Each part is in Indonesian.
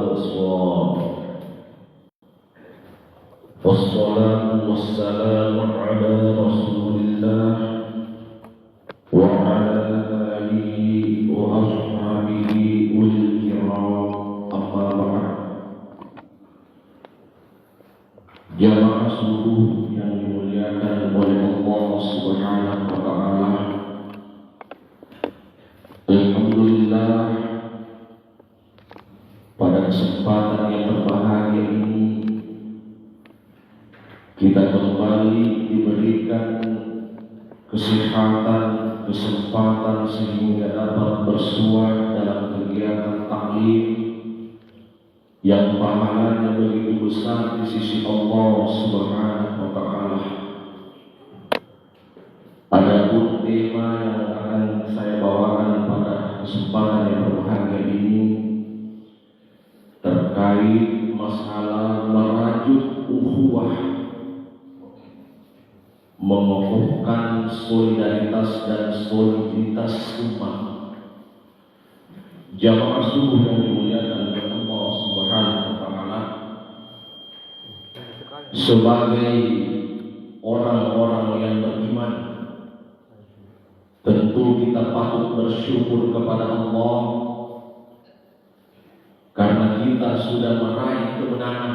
bersawab. Wassalatu wassalamu ala Rasulillah wa ala alihi wa ashabihi ulil kiram, amma ba'd. Jamaah subuh yang dimuliakan oleh Allah Subhanahu wa ta'ala, alhamdulillah, pada kesempatan yang berbahagia ini kita kembali diberikan kesempatan sehingga dapat bersuara dalam kegiatan taklim yang pahalanya begitu besar di sisi Allah Subhanahu wa ta'ala. Adapun tema yang akan saya bawakan pada kesempatan yang berbahagia ini terkait masalah merajut ukhuwah, mengokohkan solidaritas dan soliditas umat. Jamaah subuh yang dimuliakan oleh Allah Subhanahu wa ta'ala, sebagai orang-orang yang beriman, tentu kita patut bersyukur kepada Allah karena kita sudah meraih kemenangan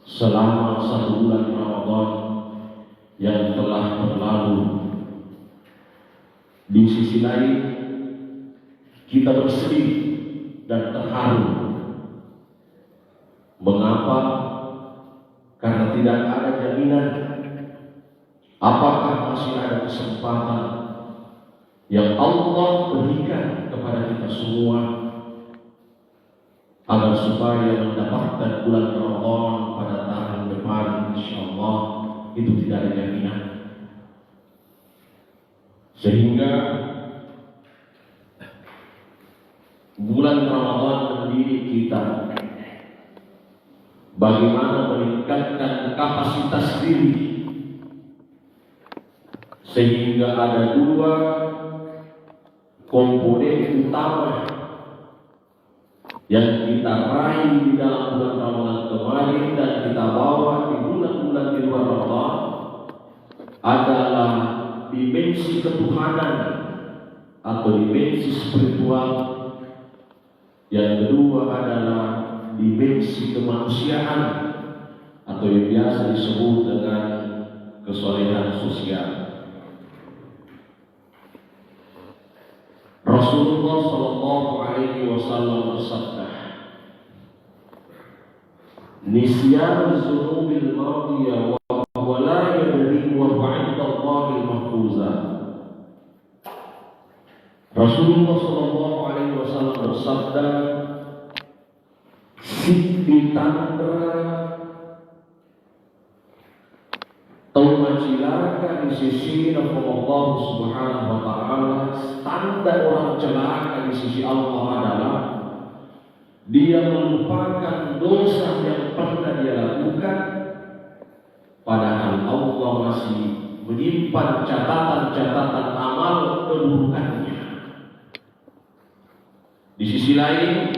selama 1 bulan Ramadan yang telah berlalu. Di sisi lain, kita bersedih dan terharu. Mengapa? Karena tidak ada jaminan apakah masih ada kesempatan yang Allah berikan kepada kita semua agar supaya mendapatkan bulan Ramadan pada tahun depan, insyaallah. Itu tidak ada jaminan. Sehingga bulan Ramadan mendidik kita bagaimana meningkatkan kapasitas diri, sehingga ada 2 komponen utama yang kita raih di dalam bulan Ramadan kemarin dan kita bawa di bulan-bulan di luar Ramadan, adalah dimensi ketuhanan atau dimensi spiritual. Yang kedua adalah dimensi kemanusiaan atau yang biasa disebut dengan kesolehan sosial. Rasulullah Shallallahu Alaihi Wasallam bersabda, "Nisyan zunubil madiyah wa la yadri wa ba'indallahil mahfuzah." Rasulullah Shallallahu Alaihi Wasallam bersabda, "Siti tandra Tauma cilaka di sisi Allah Subhanahu wa ta'ala." Tanda orang celaka di sisi Allah adalah dia melupakan dosa yang pernah dia lakukan, padahal Allah masih menyimpan catatan-catatan amal keburukannya. Di sisi lain,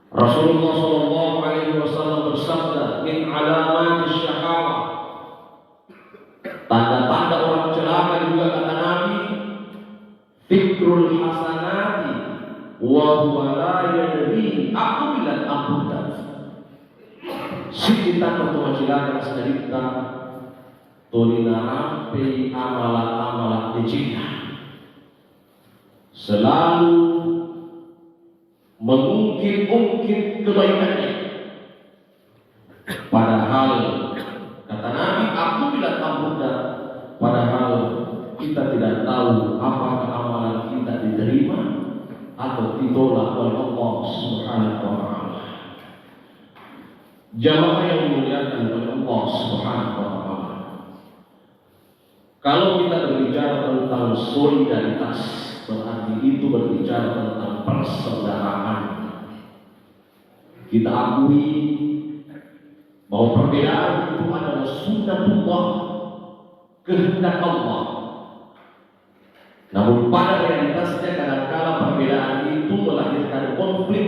Rasulullah Shallallahu Alaihi Wasallam bersabda, "Min alamatis syahawah." Tanda-tanda orang celaka juga kata Nabi, "Fikrul hasanati wa huwa la yadri aqbilat abudat." Siti tanda orang celaka secerita tolina rampai amalan-amalan dicina, selalu mengungkit-ungkit kebaikannya, padahal kata Nabi, "Aku bilang abuda," padahal kita tidak tahu apakah amalan kita diterima atau ditolak oleh Allah Subhanahu wa ta'ala. Jamaah yang dimuliakan oleh Allah Subhanahu wa ta'ala, kalau kita berbicara tentang solidaritas, berarti itu berbicara tentang persaudaraan. Kita akui bahwa perbedaan itu adalah sunnatullah, kehendak Allah. Namun pada realitasnya kadang-kala perbedaan itu melahirkan konflik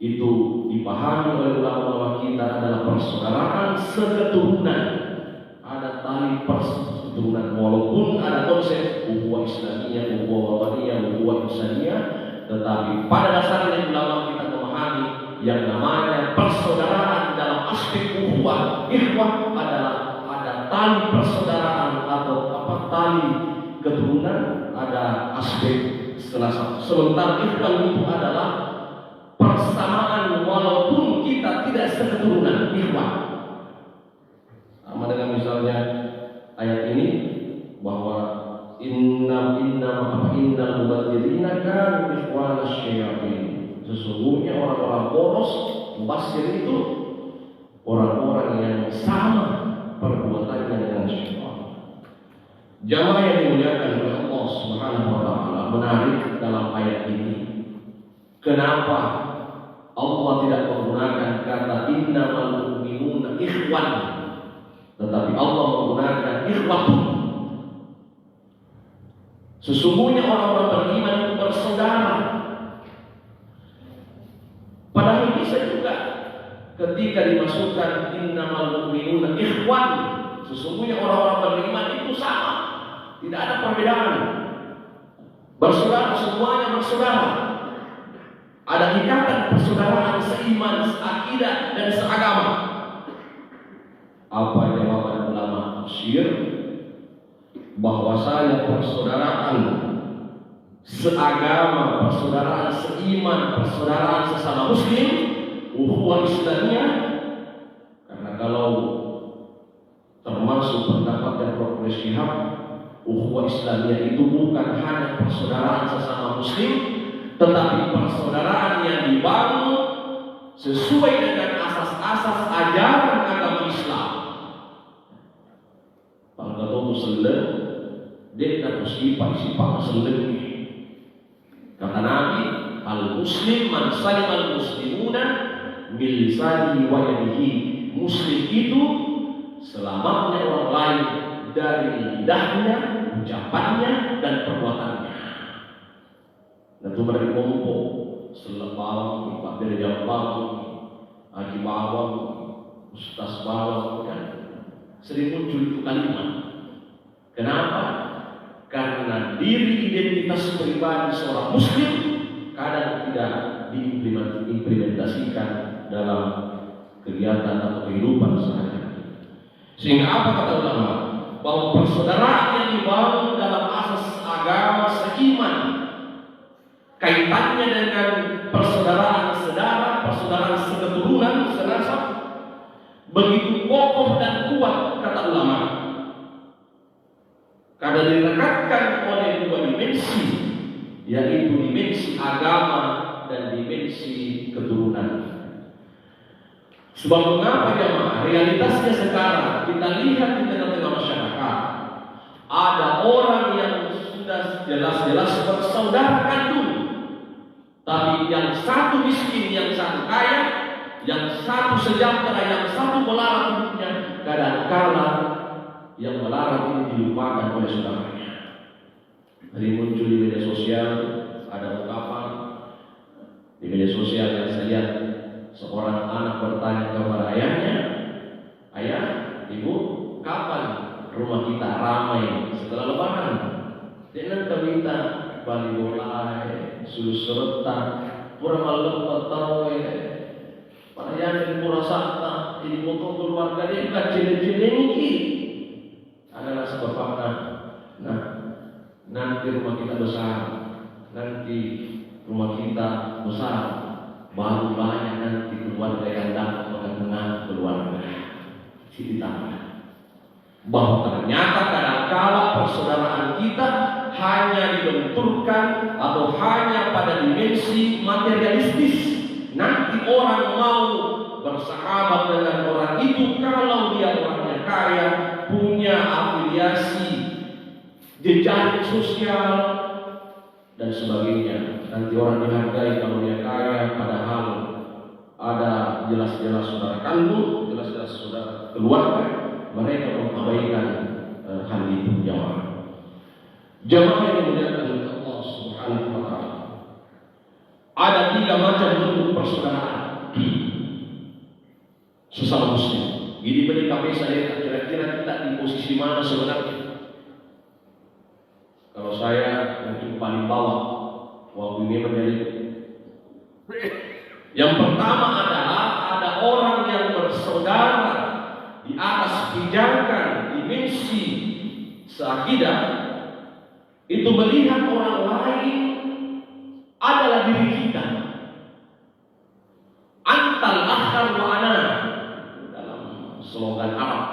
itu dipahami oleh ulama-ulama kita adalah persaudaraan seketurunan. Ada tali persaudaraan, walaupun ada konsep ukhuwah Islamiyah, ukhuwah wataniyah, ukhuwah insaniyah, tetapi pada dasarnya ulama kita memahami yang namanya persaudaraan dalam aspek ukhuwah ikhwah adalah ada tali persaudaraan atau tali keturunan, ada aspek setelah satu. Sementara ikhwah itu adalah persamaan walaupun kita tidak seketurunan, ikhwah. Sama dengan misalnya ayat ini bahwa innal mubadzirina kanu ikhwana syayatin. Sesungguhnya orang-orang boros, mubazir itu orang-orang yang sama perbuatannya dengan syaitan. Jamaah yang dimuliakan oleh Allah Subhanahu wa taala, menarik dalam ayat ini. Kenapa Allah tidak menggunakan kata innamal mu'minuna ikhwan, tetapi Allah menggunakan ikhwatun. Sesungguhnya orang-orang beriman itu bersaudara. Padahal bisa juga ketika dimasukkan innamal mu'minuna ikhwan, sesungguhnya orang-orang beriman itu sama, tidak ada perbedaan. Bersaudara, semuanya bersaudara. Ada ikatan persaudaraan seiman, seakidah dan seagama. Apa jawaban ulama tafsir? Bahwasanya persaudaraan seagama, persaudaraan seiman, persaudaraan sesama muslim, ukhuwah Islamiyah. Karena kalau termasuk pendapat yang Prof. Syihab, ukhuwah Islamiyah itu bukan hanya persaudaraan sesama muslim, tetapi persaudaraan yang dibangun sesuai dengan asas-asas ajaran agama Islam. Kalau itu seleng, dia tak sifat seleng. Kata Nabi, al-muslim man salim al-muslimuna min lisanihi wa yadihi. Muslim itu selamatnya orang lain dari lidahnya, ucapannya dan perbuatannya. Dan itu mereka kumpul selebang, Pak Dirja Bang, Haji Bawang, Ustaz Bawang, kan sering muncul itu kalimat. Kenapa? Karena diri identitas pribadi seorang muslim kadang tidak diimplementasikan dalam kegiatan atau kehidupan sehari-hari. Sehingga apa kata ulama? Bahwa persaudaraan yang dibangun dalam asas agama seiman, kaitannya dengan persaudaraan saudara, persaudaraan seketurunan, senasab, begitu kokoh dan kuat kata ulama. Karena direkatkan oleh dua dimensi, yaitu dimensi agama dan dimensi keturunan. Sebab mengapa jemaah? Realitasnya sekarang kita lihat di tengah-tengah masyarakat, ada orang yang sudah jelas-jelas bersaudara kandung, tapi yang satu miskin, yang satu kaya, yang satu sejahtera, yang satu melarat hidupnya. Kadang-kala yang melarat ini dilupakan oleh saudaranya. Hari muncul di media sosial ada ungkapan di media sosial yang saya lihat, seorang anak bertanya kepada ayahnya, "Ayah, ibu, kapan rumah kita ramai setelah lebaran?" Dia minta bali mulai sulus serta pura malam tahu pelayan pura sakta ini motor keluarga dia kecil-kecil ini adalah sebab apa? Nah, nanti rumah kita besar, nanti rumah kita besar, baru banyak nanti keluarga yang dapat mengenal keluarga. Kita bahwa ternyata kadang-kala persaudaraan kita hanya dibenturkan atau hanya pada dimensi materialistis. Nanti orang mau bersahabat dengan orang itu kalau dia orangnya kaya, punya afiliasi, jejaring sosial dan sebagainya. Nanti orang dihargai kalau dia kaya, padahal ada jelas-jelas saudara kandung, jelas-jelas saudara keluarga, mereka mengabaikan hal itu. Jamaah yang dimuliakan oleh Allah Subhanahu wa taala. Ada 3 macam bentuk persaudaraan sesama muslim. Ini beri kami saya kira-kira kita di posisi mana sebenarnya? Kalau saya mungkin paling bawah, waktu ini menjadi. Yang pertama adalah ada orang yang bersaudara di atas pijakan dimensi seakidah, itu melihat orang lain adalah diri kita. Antal akhar wa ana, dalam slogan Arab.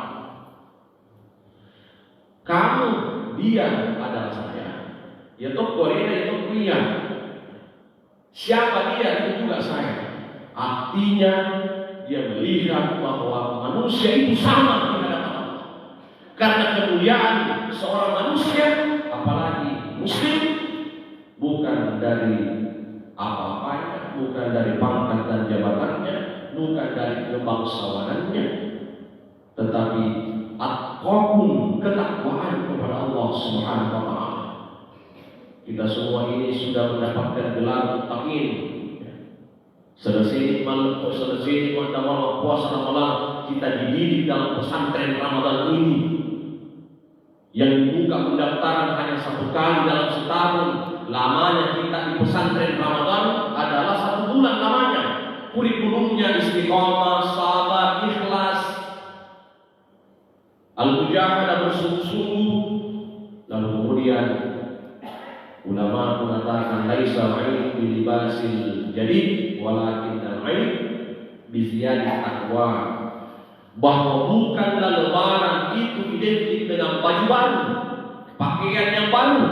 Kamu, dia adalah saya. Ya toh Korea, ya toh dia. Siapa dia itu juga saya. Artinya dia melihat bahwa manusia itu sama di hadapan Allah. Karena kemuliaan seorang manusia, apalagi muslim, bukan dari apa-apanya, bukan dari pangkat dan jabatannya, bukan dari kebangsawanannya, tetapi atqakum, ketakwaan kepada Allah Subhanahu wa taala. Kita semua ini sudah mendapatkan gelar muttaqin. Selesai malam puasa Ramadan, kita dididik dalam pesantren Ramadan ini yang dibuka pendaftaran hanya 1 kali dalam setahun. Lamanya kita di pesantren Ramadan adalah 1 bulan lamanya. Kurikulumnya istiqomah, sabar, ikhlas, al-mujahadah, bersungguh-sungguh. Lalu kemudian ulama mengatakan laisa al-'ilm bi libasil jadid walakin al-'ilm bi ziyadati taqwa, bahwa bukanlah lebaran itu identik dengan baju baru, pakaian yang baru.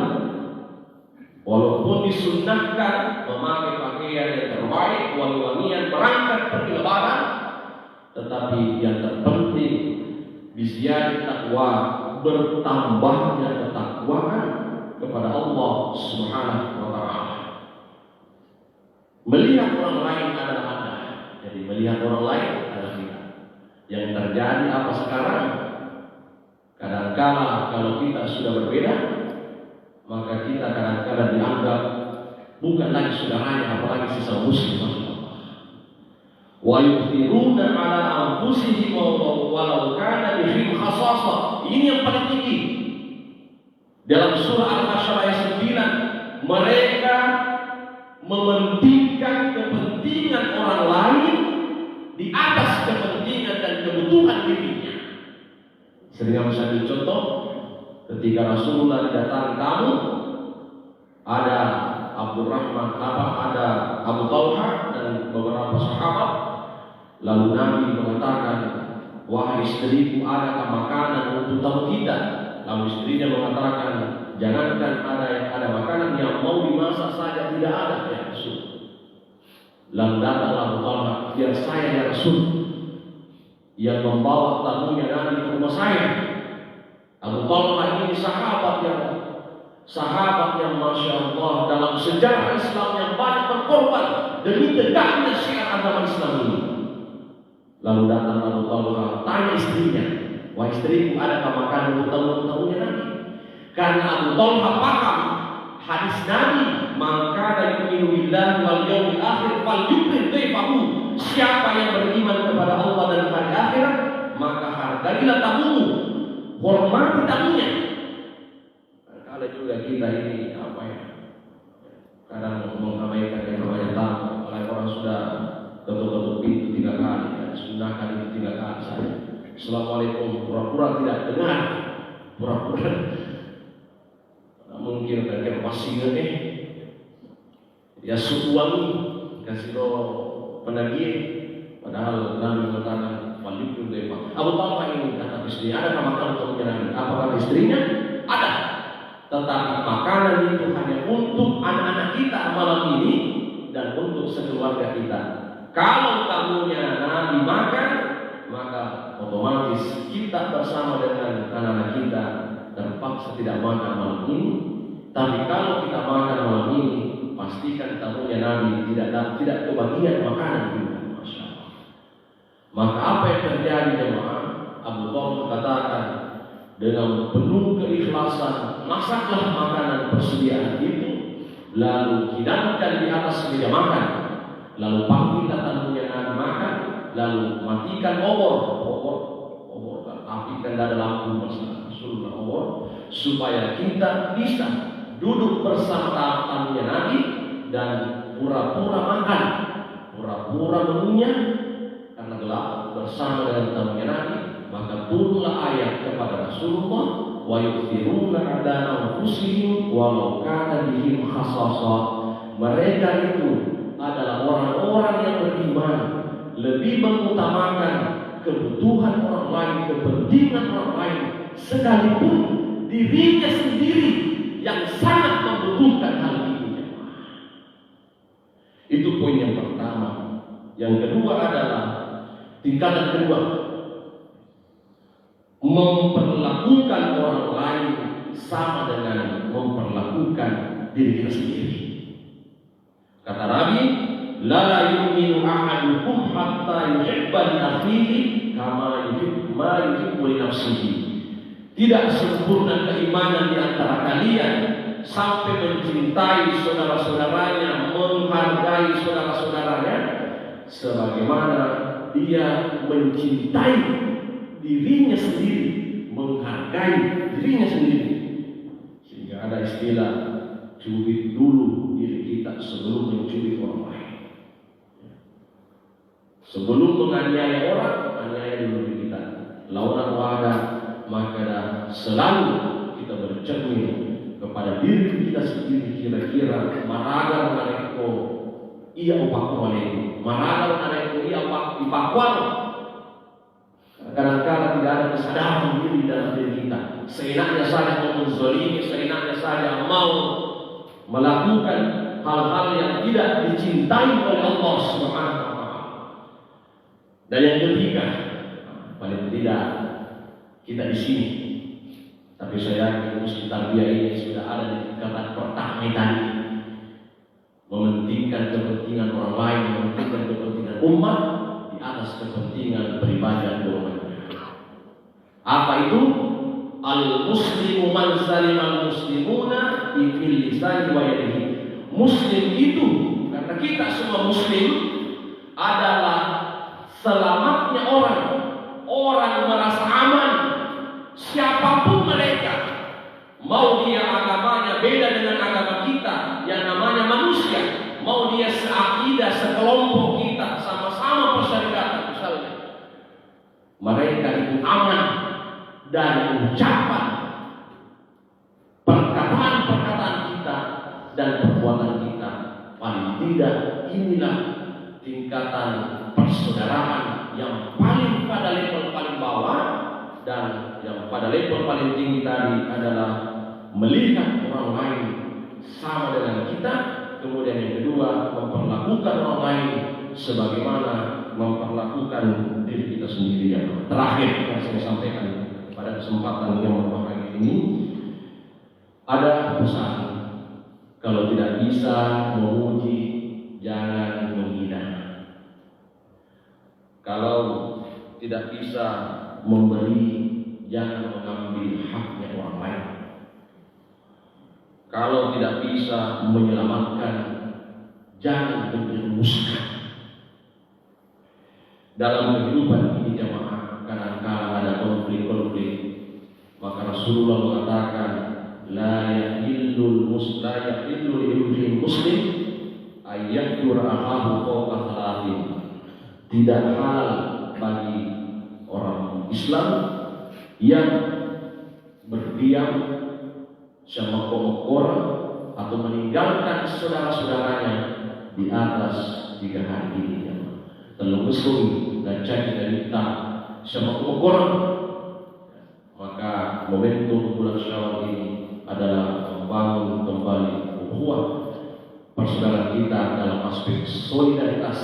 Walaupun disunnahkan memakai pakaian yang terbaik, wangi-wangian berangkat pergi lebaran, tetapi yang terpenting bi ziyadati taqwa, bertambahnya ketakwaan kepada Allah Subhanahu wa taala. Melihat orang lain adalah Anda. Jadi melihat orang lain adalah kita. Yang terjadi apa sekarang? Kadang-kala kalau kita sudah berbeda, maka kita kadang-kala dianggap bukan lagi saudaranya, apalagi sesama muslim. Wa yuthiruna ala anfusihim walau kana bihim khassasah. Ini yang paling tinggi. Dalam surah Al-Hasyr ayat 9, mereka mementingkan kepentingan orang lain di atas kepentingan dan kebutuhan dirinya. Sering saya ambil contoh, ketika Rasulullah datang kamu, ada Abdurrahman, ada Abu Talha dan beberapa sahabat. Lalu Nabi mengatakan, wahai istriku, adakah makanan untuk tamu kita? Lalu istrinya mengatakan, jangankan ada makanan yang mau dimasak saja tidak ada, ya Rasul. Lalu datang Abu Talha, biar saya ya Rasul yang membawa tamunya Nabi ke rumah saya. Abu Talha ini sahabat yang Masya Allah dalam sejarah Islam yang banyak berkorban demi tegaknya syiar agama Islam ini. Lalu datang Abu Talha, tanya istrinya, wah istriku, adakah makanan untuk tamu-tamunya Nabi? Karena Abu Talha paham hadis Nabi, maka yu'minu billahi wal yawmil akhir falyukrim dhaifahu. Siapa yang beriman kepada Allah dan hari akhirat, maka hargailah tamumu, hormati tamunya. Kalau juga kita ini kadang mengabaikan yang namanya tamu. Kalau orang sudah ketuk-ketuk pintu 3 kali, sunahkan itu 3 kali saja. Assalamualaikum, pura-pura tidak dengar, pura-pura mungkin bagian pasingan ya suku wangi kasih do penagih, padahal Nabi mengatakan walikul dewa. Abu Talha ini kata istrinya, ada makanan untuk menyenangkan? Apakah istrinya? Ada. Tetapi makanan itu hanya untuk anak-anak kita malam ini dan untuk sekeluarga kita. Kalau tamunya Nabi makan, maka otomatis kita bersama dengan anak-anak kita terpaksa tidak makan malam ini. Tapi kalau kita makan malam ini, pastikan tamunya Nabi tidak kebagian makanan juga. Masya Allah. Maka apa yang terjadi jemaah? Abu Talha katakan dengan penuh keikhlasan, masaklah makanan persediaan itu. lalu hidangkan di atas meja makan, lalu panggillah tamunya Nabi makan, lalu matikan obor, api kan ada lampu masalah, suruhlah obor, supaya kita bisa duduk bersama tamunya Nabi dan pura-pura makan, pura-pura mengunyah karena gelap bersama dengan tamunya Nabi. Maka turunlah ayat kepada Rasulullah, wa yu'thiruna ala anfusihim walau kana bihim khassasah. Mereka itu adalah orang-orang yang beriman, lebih mengutamakan kebutuhan orang lain, kepentingan orang lain, sekalipun dirinya sendiri yang sangat membutuhkan hal itu. Itu poin yang pertama. Yang kedua adalah tingkatan kedua, memperlakukan orang lain sama dengan memperlakukan diri kita sendiri. Kata Nabi, la yu'minu ahadukum hatta yuhibba li akhihi kama yuhibbu li nafsihi. Tidak sempurna keimanan di antara kalian sampai mencintai saudara-saudaranya, menghargai saudara-saudaranya sebagaimana dia mencintai dirinya sendiri, menghargai dirinya sendiri. Sehingga ada istilah cubit dulu diri kita sebelum mencubit orang lain. Sebelum menganiaya orang, aniaya dulu diri kita. Lawan wadah, maka selalu kita bercermin kepada diri kita sendiri. Kira-kira maraga mengenai iya upakuan itu, maraga mengenai iya upakuan. Kadang-kadang tidak ada kesadaran diri dalam diri kita. Seenaknya saja mau menzalimi, seenaknya saja mau melakukan hal-hal yang tidak dicintai oleh Allah Subhanahu wa Ta'ala. Dan yang ketiga, paling tidak kita di sini, tapi saya yakin Muslim Tarbiyah ini sudah ada di tingkatan pertama tadi, mementingkan kepentingan orang lain, mementingkan kepentingan umat di atas kepentingan pribadi dan golongan. Apa itu? Al-muslimu man salimal muslimuna bi lisani wa yadihi. Muslim itu, karena kita semua muslim, adalah selamatnya orang merasa aman siapapun mereka, mau dia agamanya beda dengan agama kita yang namanya manusia, mau dia seakidah sekelompok kita, sama-sama persyarikatan misalnya, mereka itu aman dari ucapan, perkataan kita dan perbuatan kita. Paling tidak inilah tingkatan persaudaraan yang paling pada level paling bawah, dan yang pada level paling tinggi tadi adalah melihat orang lain sama dengan kita. Kemudian yang kedua, memperlakukan orang lain sebagaimana memperlakukan diri kita sendiri. Yang terakhir yang saya sampaikan pada kesempatan yang berbahagia ini, ada pesan: kalau tidak bisa memuji, jangan menghina. Kalau tidak bisa memberi, jangan mengambil haknya orang lain. Kalau tidak bisa menyelamatkan, jangan menjerumuskan. Dalam kehidupan ini jamaah, kadang-kadang ada konflik-konflik. Maka Rasulullah mengatakan, la yahillul muslim ayyakur ahahu fawqa thalathin. Tidak halal bagi orang Islam yang berdiam sama orang atau meninggalkan saudara-saudaranya di atas 3 hari ini. Telung kesung dan cari dari kita sama orang. Maka momentum bulan Syawal ini adalah membangun kembali ukhuwah persaudaraan kita dalam aspek solidaritas,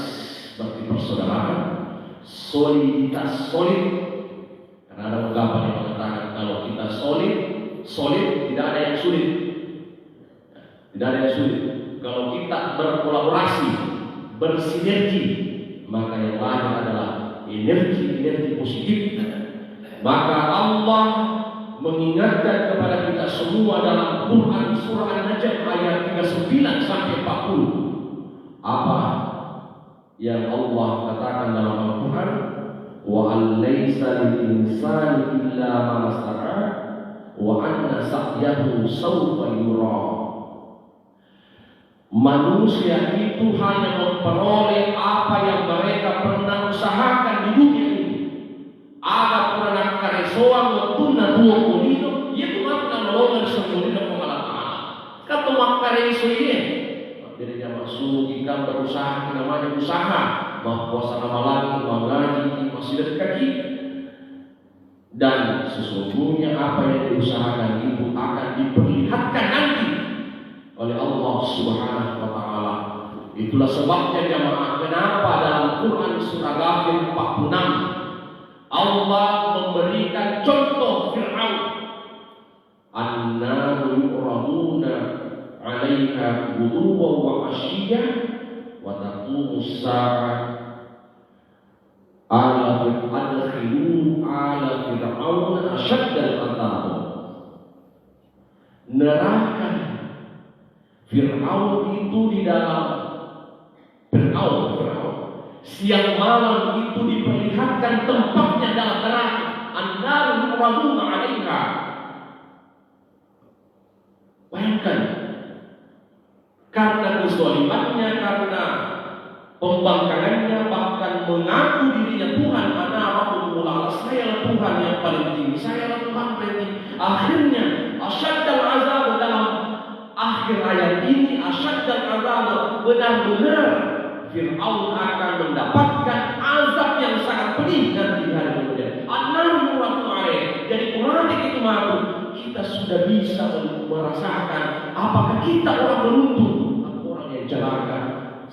seperti persaudaraan, soliditas solid. Karena ada ungkapan yang mengatakan kalau kita solid, tidak ada yang sulit. Tidak ada yang sulit. Kalau kita berkolaborasi, bersinergi, maka yang lain adalah energi positif. Maka Allah mengingatkan kepada kita semua dalam Quran surah An-Najm ayat 39 sampai 40. Apa yang Allah katakan dalam Al-Quran? Wa al-laisa lil-insani illa ma sa'a wa anna sa'yahu sawfa yura. Manusia itu hanya memperoleh apa yang mereka pernah usahakan di dunia ini. Ada pernah karesoan waktu dua kulino, ia makna nolongan semulina pengalaman. Kata makareso ini, akhirnya masuk ikan berusaha, namanya usaha, puasa nama lagi, mengaji, masih kaki. Dan sesungguhnya apa yang diusahakan itu akan diperlihatkan nanti oleh Allah Subhanahu wa Ta'ala. Itulah sebabnya jamaah, kenapa dalam Quran surah Ghafir 46 Allah memberikan contoh Fir'aun. Annaru yu'raduna 'alaiha ghuduwwan wa 'ashiyyan wa taqumu as-sa'ah ala adkhilu ala fir'aun asyaddal 'adab. Neraka Fir'aun itu di dalam Fir'aun siang malam itu diperlihatkan tempatnya dalam neraka. An-naru yu'raduna 'alaiha. Bayangkan, karena kezalimannya, karena pembangkangannya, bahkan mengaku dirinya Tuhan, ana rabbul a'la, saya Tuhan yang paling tinggi, saya Tuhan paling tinggi. Akhirnya asyaddal azab, dalam akhir ayat ini asyaddal azab, benar-benar Fir'aun akan mendapatkan azab yang sangat pedih nanti hari kemudian. An-naru yu'raduna 'alaiha. Jadi Quran itu mampu, kita sudah bisa merasakan apakah kita orang beruntung atau orang yang celaka.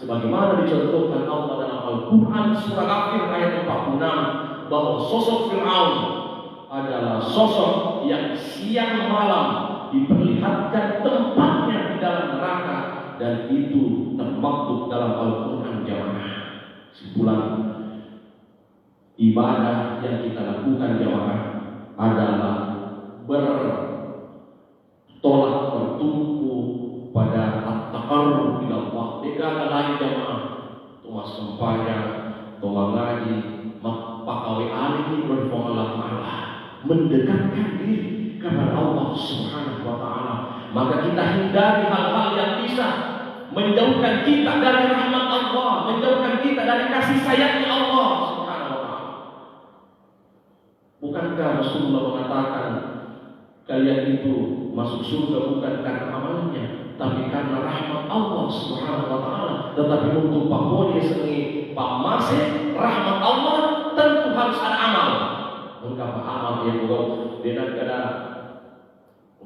Sebagaimana dicontohkan Allah dalam Al-Quran surah Ghafir ayat 46 bahwa sosok Fir'aun adalah sosok yang siang malam diperlihatkan tempatnya di dalam neraka, dan itu termaktub dalam Al-Quran jamaah. Simpulan ibadah yang kita lakukan jamaah adalah bertolak bertumpu pada at-taqarrub ila Allah. Negara lain jamaah, tumas sembahyang, tumas ngaji, pakawe alim berpengalaman mendekatkan diri kepada Allah Subhanahu wa Ta'ala. Maka kita hindari hal-hal yang bisa menjauhkan kita dari rahmat Allah, menjauhkan kita dari kasih sayangnya Allah Subhanahu wa Ta'ala. Bukankah Rasulullah mengatakan kalian itu masuk surga bukan karena amalnya, tapi karena rahmat Allah Subhanahu wa Ta'ala. Tetapi untuk pakoni sengi pamase rahmat Allah tentu harus ada amal. Mengapa amal yang buruk dengan kada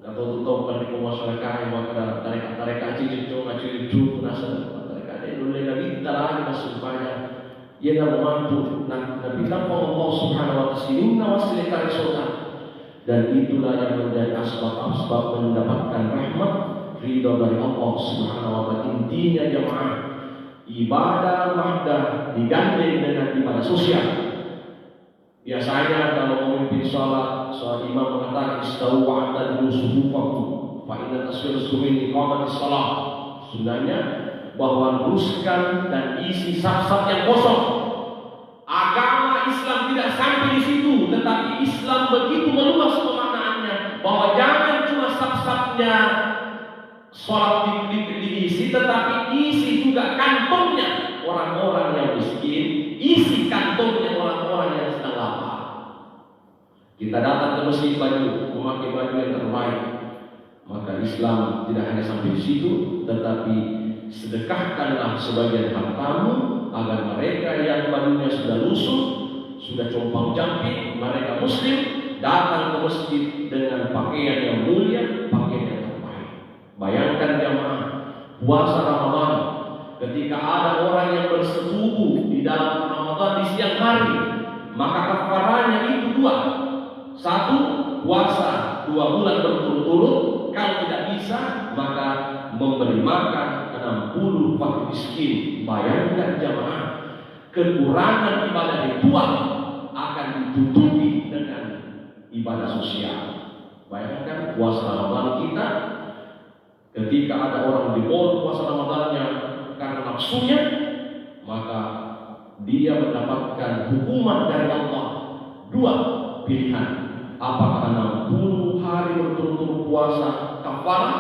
atau tutup pada masyarakat yang ada tarik cucu nasa tarik dulu lagi dalam masuk banyak ia dah membantu Nabi Allah Subhanahu wa Ta'ala wasilkan surga, dan itulah yang menjadi asbab mendapatkan rahmat ridha dari Allah Subhanahu wa Ta'ala. Intinya jemaah, ibadah wahdah digandeng dengan ibadah sosial. Biasanya kalau memimpin sholat imam mengatakan istawu wa'tadilu sufufakum fa inna taswir sumin iqamati sholat. Sebenarnya bahwa luruskan dan isi saf-saf yang kosong. Agama Islam tidak sampai di situ, tetapi Islam begitu meluas pemaknaannya bahwa jangan cuma saf-safnya sholat diisi, tetapi isi juga kantongnya orang-orang yang miskin, isi kantongnya orang-orang yang sedang lapar. Kita datang ke masjid memakai baju yang terbaik, maka Islam tidak hanya sampai di situ, tetapi sedekahkanlah sebagian hartamu agar mereka yang bajunya sudah lusuh, sudah compang-camping, mereka muslim, datang ke masjid dengan pakaian yang mulia, pakaian yang terbaik. Bayangkan jamaah, puasa Ramadan, ketika ada orang yang bersetubuh di dalam Ramadan di siang hari, maka kafaranya itu dua. Satu, puasa 2 bulan berturut-turut. Kalau tidak bisa, maka memberi makan 60 fakir miskin. Bayangkan jamaah, kekurangan ibadah ritual akan ditutupi dengan ibadah sosial. Bayangkan puasa Ramadan kita, ketika ada orang dibolong puasa Ramadannya karena nafsunya, maka dia mendapatkan hukuman dari Allah. Dua pilihan, apakah 60 hari berturut-turut puasa kafarah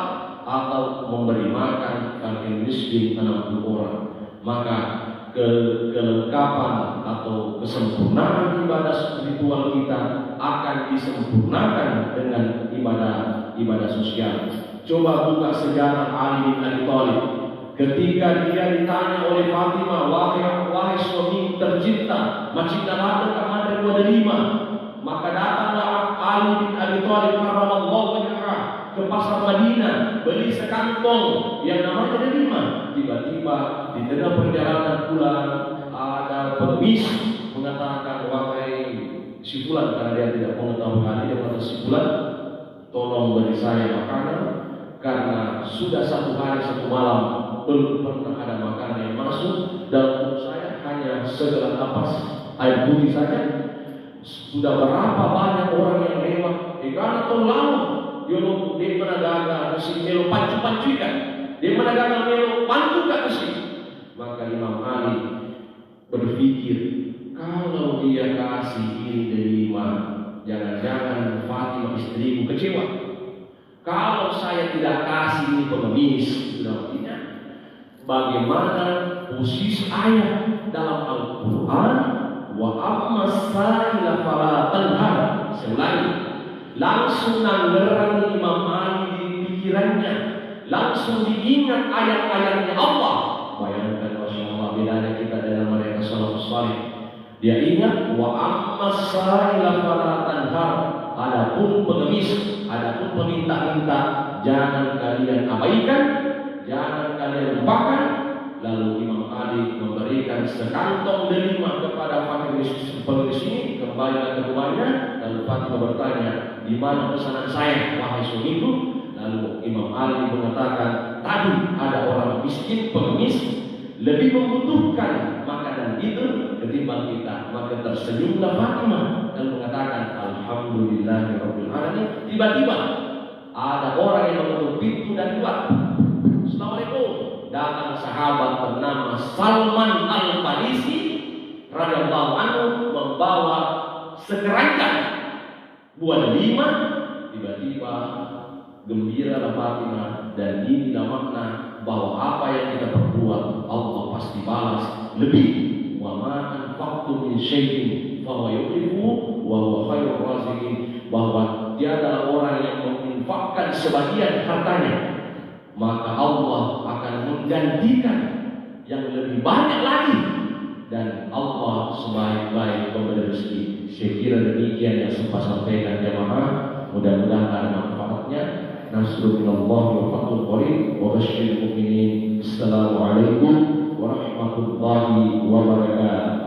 atau memberi makan fakir miskin 60 orang. Maka kelengkapan atau kesempurnaan ibadah spiritual kita akan disempurnakan dengan ibadah sosial. Coba buka sejarah Ali bin Abi Thalib. Ketika dia ditanya oleh Fatimah, wahai suami tercinta, macam mana kamar dua lima, maka datanglah Ali bin Abi Thalib karramallahu wajhah ke pasar Madinah beli sekantong yang namanya delima. Tiba-tiba di tengah perjalanan pulang ada pengemis mengatakan, wahai si fulan, karena dia tidak mengetahui Ali, dia berkata, si fulan, tolong beri saya makanan karena sudah 1 hari 1 malam belum pernah ada makanan yang masuk dalam perut saya, hanya segelas napas air putih saja. Sudah berapa banyak orang yang lewat, karena terlalu dia mana gagal mesti melo pancu kan, dia mana gagal melo pancu kan mesti. Maka Imam Ali berpikir, kalau dia kasih ini delima, jangan-jangan Fatimah istriku kecewa. Kalau saya tidak kasih ini pengemis, sudah artinya bagaimana posisi ayat dalam Al-Quran, wa amma sa'ila fala tanhar. Selain langsung nanggeran Imam Ali di pikirannya, langsung diingat ayat-ayatnya Allah. Bayangkan, Masya Allah, bedanya kita dengan mereka salafus salih. Dia ingat, wa amma sa'ila fala tanhar. Adapun pengemis, adapun peminta-minta, jangan kalian abaikan, jangan kalian lupakan. Lalu Imam Ali memberikan sekantong delima kepada fakir pengemis ini, kembali ke rumahnya. Lalu Fatimah bertanya, di mana pesanan saya, wahai suamiku? Lalu Imam Ali mengatakan, tadi ada orang miskin pengemis lebih membutuhkan makanan itu ketimbang kita. Maka tersenyumlah Fatimah dan mengatakan, alhamdulillahirabbil alamin. Tiba-tiba ada orang yang mengetuk pintu dan keluar. Assalamualaikum. Datang sahabat bernama Salman Al-Farisi radhiyallahu anhu membawa sekeranjang buah delima. Tiba-tiba gembira Fatimah, dan inilah makna bahwa apa yang kita perbuat Allah pasti balas lebih. Wa ma anfaqtum min syai'in fa huwa yukhlifu wa huwa khairur raziqin. Bahwa dia adalah orang yang menginfakkan sebagian hartanya, maka Allah akan menggantikan yang lebih banyak lagi, dan Allah sebaik-baik pemberi rezeki. Saya kira demikian yang sempat sampaikan jamaah. Mudah-mudahan ada manfaatnya. Nasrullah wa fathul qarib wa basyiril mu'minin. Assalamualaikum warahmatullahi wabarakatuh.